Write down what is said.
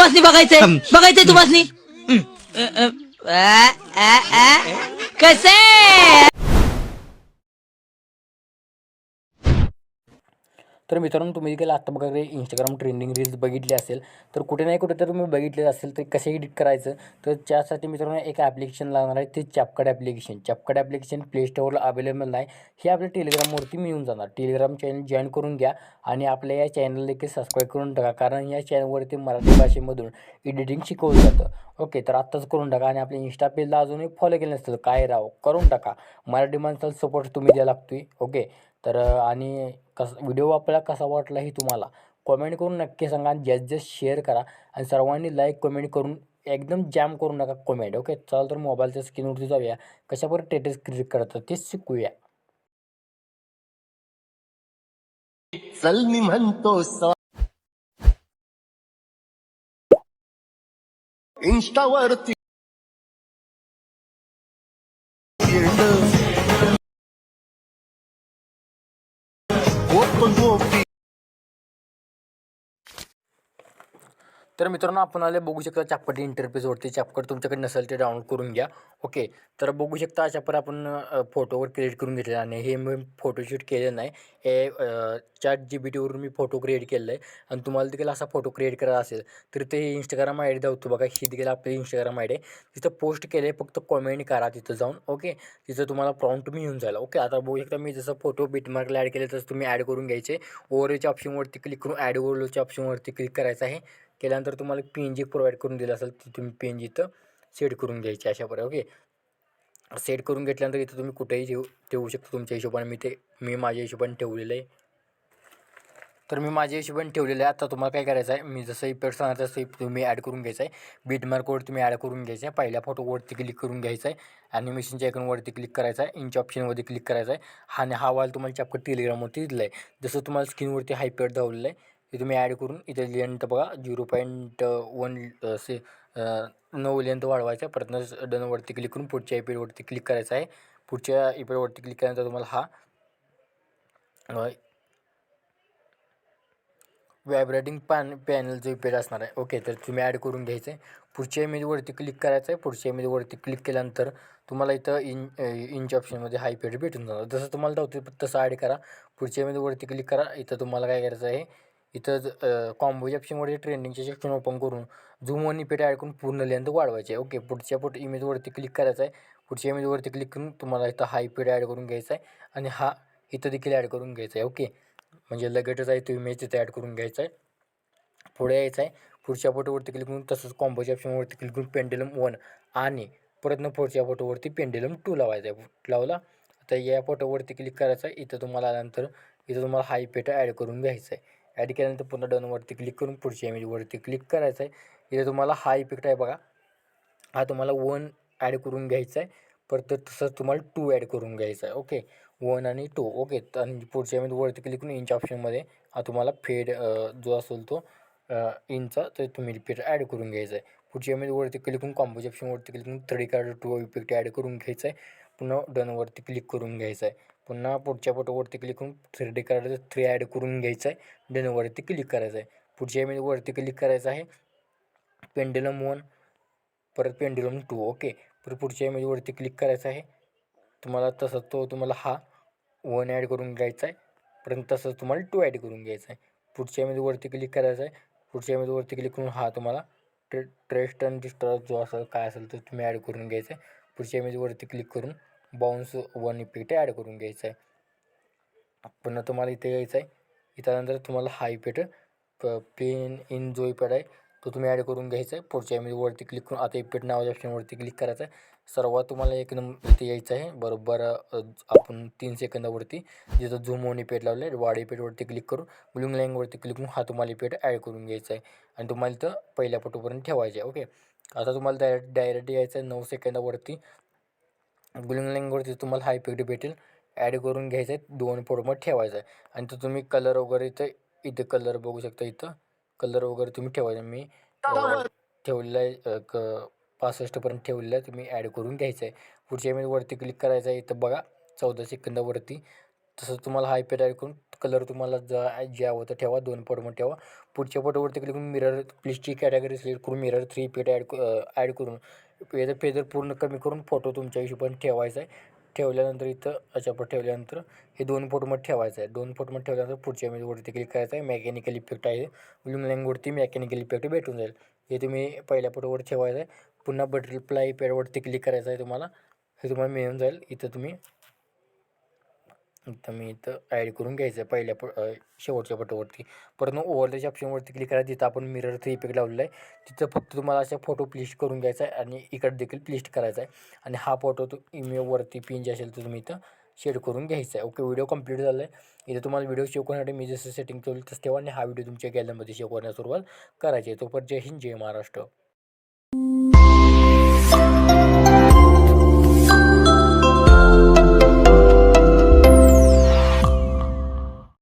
तुम्हाला बघायचंय बघायचंय तुम्हाला कसे. तर मित्रांनो, तुम्ही देखील आत्ता बघा इंस्टाग्राम ट्रेंडिंग रील्स बघितली असेल तर कुठे नाही कुठे तर तुम्ही बघितले असेल तर कसे एडिट करायचं. तर त्यासाठी मित्रांनो एक ॲप्लिकेशन लागणार आहे, ते CapCut application. CapCut application play स्टोअरला अवेलेबल नाही. हे आपल्या टेलिग्रामवरती मिळून जाणार. टेलिग्राम चॅनल जॉईन करून घ्या आणि आपल्या या चॅनल देखील सबस्क्राईब करून टाका, कारण या चॅनलवरती मराठी भाषेमधून एडिटिंग शिकवलं जातं. ओके, तर आत्ताच करून टाका. आणि आपल्या इंस्टा पेजला अजूनही फॉलो केलं नसतं काय राव, करून टाका. मराठी माणसाला सपोर्ट तुम्ही द्यायला लागतोय. ओके, तर आणि व्हिडिओ आपल्याला कसा वाटला हे तुम्हाला कॉमेंट करून नक्की सांगा. आणि जास्त जास्त शेअर करा आणि सर्वांनी लाईक कमेंट करून एकदम जॅम करून नका कमेंट. ओके, चला तर मोबाईलच्या स्क्रीनवरती जाऊया, कशावर स्टेटस क्रिएट करतात ते शिकूया. चल मी म्हणतो इंस्टावरती तर मित्रांनो, आपण आले बघू शकता CapCut इंटरफेसवरती. CapCut तुमच्याकडे नसेल ते डाउनलोड करून घ्या. ओके, तर बघू शकता अशा पर आपण फोटोवर क्रिएट करून घेतलेला आणि हे मी फोटोशूट केलेलं नाही. हे ChatGPTवरून मी फोटो क्रिएट केलेलं आहे. आणि तुम्हाला देखील असा फोटो क्रिएट करायचा असेल तर ते इंस्टाग्राम आय डी दावतो बघा, ही देखील आपली इंस्टाग्राम आय डी आहे. तिथं पोस्ट केले, फक्त कॉमेंट करा तिथं जाऊन. ओके, तिथं तुम्हाला प्रॉम्प्ट मिळून जाईल. ओके, आता बघू शकता मी जसं फोटो बिटमार्कला ॲड केले तसं तुम्ही ॲड करून घ्यायचे. ओव्हरच्या ऑप्शनवरती क्लिक करून ॲड ओव्हरच्या ऑप्शनवरती क्लिक करायचं आहे. केल्यानंतर तुम्हाला PNG प्रोव्हाइड करून दिलं असेल ती तुम्ही PNG इथं सेट करून घ्यायची अशा प्रकारे. ओके, सेट करून घेतल्यानंतर इथं तुम्ही कुठेही ठेवू शकता तुमच्या हिशोबाने. मी माझ्या हिशोबाने ठेवलेलं आहे. तर मी माझ्या हिशोबाने ठेवलेलं आहे. आता तुम्हाला काय करायचं आहे, मी जसं इफेक्ट सांगितलं तसं तुम्ही ॲड करून घ्यायचं आहे. बीटमार्कवर तुम्ही ॲड करून घ्यायचं आहे. पहिल्या फोटोवरती क्लिक करून घ्यायचं आहे. ॲनिमेशनच्या आयकॉनवरती क्लिक करायचं आहे. इंच ऑप्शनवरती क्लिक करायचं आहे. आणि हा वाल तुम्हाला CapCut टेलिग्रामवरती दिला आहे. जसं तुम्हाला स्क्रीनवरती हायपर दावलेलं आहे ते तुम्ही ॲड करून इथे लेंथ बघा 0.1 से 9 लेंथ वाढवायचा. परत डनवरती क्लिक करून पुढच्या इफेक्टवरती क्लिक करायचं आहे. पुढच्या इफेक्टवरती क्लिक केल्यानंतर तुम्हाला हा व्हायब्रेटिंग पॅनल जो इफेक्ट असणार आहे. ओके, तर तुम्ही ॲड करून घ्यायचं आहे. पुढच्या इमेजवरती क्लिक करायचं आहे. पुढच्या इमेजवरती क्लिक केल्यानंतर तुम्हाला इथं इंच ऑप्शनमध्ये हा इफेक्ट भेटून जाणार. जसं तुम्हाला दावतो तसं ॲड करा. पुढच्या इमेजवरती क्लिक करा. इथं तुम्हाला काय करायचं आहे, इथं कॉम्बोच्या ऑप्शनवरती ट्रेंडिंगचे सेक्शन ओपन करून झूम वन इफेक्ट ॲड करून पूर्ण लेंथ वाढवायची आहे. ओके, पुढच्या इमेजवरती क्लिक करायचं आहे. पुढच्या इमेजवरती क्लिक करून तुम्हाला इथं हा इफेक्ट ॲड करून घ्यायचा आहे. आणि हा इथं देखील ॲड करून घ्यायचा आहे. ओके, म्हणजे लगेचच आहे तो इमेज तिथे ॲड करून घ्यायचा आहे. पुढे यायचं आहे. पुढच्या फोटोवरती क्लिक करून तसंच कॉम्बोच्या ऑप्शनवरती क्लिक करून पेंडुलम 1 आणि परत पुढच्या फोटोवरती पेंडुलम 2 लावायचा आहे. लावला आता या फोटोवरती क्लिक करायचं आहे. इथं तुम्हाला आल्यानंतर इथं तुम्हाला हा इफेक्ट ॲड करून घ्यायचा आहे. ॲड केल्यानंतर पुन्हा डनवरती क्लिक करून पुढच्या इमेजवरती क्लिक करायचं आहे. इथं तुम्हाला हा इफेक्ट आहे बघा, हा तुम्हाला 1 ॲड करून घ्यायचा आहे. परत तसंच तुम्हाला 2 ॲड करून घ्यायचा आहे. ओके, 1 आणि 2. ओके, आणि पुढच्या इमेजवरती क्लिक करून इंच ऑप्शनमध्ये हा तुम्हाला फेड जो असेल तो इंचा तर तुम्ही रिपीट ॲड करून घ्यायचा आहे. पुढच्या इमेजवरती क्लिक करून कॉम्पोज ऑप्शनवरती क्लिक करून 3D कार्ड 2 इफेक्ट ॲड करून घ्यायचा आहे. पुन्हा डनवरती क्लिक करून घ्यायचं आहे. पुन्हा पुढच्या फोटोवरती क्लिक करून 3D कार्ड 3 ॲड करून घ्यायचं आहे. डनवरती क्लिक करायचं आहे. पुढच्या इमेजवरती क्लिक करायचं आहे. पेंडुलम 1 परत पेंडुलम 2. ओके, परत पुढच्या इमेजवरती क्लिक करायचं आहे. तुम्हाला तसंच तुम्हाला हा 1 ॲड करून घ्यायचा आहे. परत तसंच तुम्हाला 2 ॲड करून घ्यायचा आहे. पुढच्या इमेजवरती क्लिक करायचं आहे. पुढच्या इमेजवरती क्लिक करून हा तुम्हाला ट्रेस्ट आणि डिस्टर्ब जो असेल काय असेल तर तुम्ही ॲड करून घ्यायचं आहे. पुढच्या इमेजवरती क्लिक करून बाउन्स 1 इफेक्ट ॲड करून घ्यायचा आहे. पुन्हा तुम्हाला इथे यायचं आहे. इथं नंतर तुम्हाला हा इफेक्ट पेन इन जो इफेक्ट आहे तो तुम्ही ॲड करून घ्यायचा आहे. पुढच्या इमेजवरती क्लिक करून आता इफेक्ट नावाच्या ऑप्शनवरती क्लिक करायचं आहे. सर्वात तुम्हाला एक नंबर इथे यायचं आहे बरोबर आपण 3 सेकंदावरती जिथं झूम ऑन इफेक्ट लावलं आहे वाढ इफेक्टवरती क्लिक करून ब्लूइंग लाईनवरती क्लिक करून हा तुम्हाला इफेक्ट ॲड करून घ्यायचा आहे. आणि तुम्हाला इथं पहिल्या फोटोपर्यंत ठेवायचे आहे. ओके, आता तुम्हाला डायरेक्ट यायचं आहे 9 सेकंदावरती ब्लूइंग लाईनवरती तुम्हाला हा इफेक्ट भेटेल. ॲड करून घ्यायचं आहे. 2 फोटोमध्ये ठेवायचं आहे. आणि तो तुम्ही कलर वगैरे इथे कलर बघू शकता. इथं कलर वगैरे तुम्ही ठेवायचा. मी ठेवलेलं आहे 65पर्यंत ठेवलेलं आहे. तुम्ही ॲड करून घ्यायचं आहे. पुढच्या इमेजवरती क्लिक करायचं आहे. इथं बघा 14 सेकंदावरती तसंच तुम्हाला हा इफेक्ट ॲड करून कलर तुम्हाला जे आवडतं ठेवा, 2 फोटोमध्ये ठेवा. पुढच्या फोटोवरती क्लिक करून मिरर प्लीजची कॅटेगरी सिलेक्ट करून मिरर 3 इफेक्ट ॲड करून फेदर पूर्ण कमी करून फोटो तुमच्या हिशोबाने ठेवायचा आहे. ठेवल्यानंतर इथं अशाप्रकारे ठेवल्यानंतर हे 2 फोटोमध्ये ठेवायचं आहे. 2 फोटोमध्ये ठेवल्यानंतर पुढच्या इमेजवरती क्लिक करायचं आहे. मेकॅनिकल इफेक्ट आहे, ब्लूमलँगवरती मेकॅनिकल इफेक्ट भेटून जाईल. हे तुम्ही पहिल्या फोटोवर ठेवायचं आहे. पुन्हा बटरफ्लाय इफेक्टवरती क्लिक करायचं आहे तुम्हाला. हे तुम्हाला मिळून जाईल. मी इथं ॲड करून घ्यायचं आहे पहिल्या शेवटच्या फोटोवरती. परत ओव्हरलेच्या ऑप्शनवरती क्लिक करायचं. तिथं आपण मिरर 3 इफेक्ट लावलेला आहे. तिथं फक्त तुम्हाला अशा फोटो प्लिस्ट करून घ्यायचा आहे आणि इकडे देखील प्लिस्ट करायचा आहे. आणि हा फोटो इमेजवरती पिन जे असेल तर तुम्ही इथं शेड करून घ्यायचा आहे. ओके, व्हिडिओ कंप्लीट झाला आहे. इथं तुम्हाला व्हिडिओ सेव्ह करण्यासाठी मी जसं सेटिंग केलं तसं ठेवा आणि हा व्हिडिओ तुमच्या गॅलरीमध्ये सेव्ह करण्यास सुरुवात करायची आहे. तोपर्यंत जय हिंद, जय महाराष्ट्र.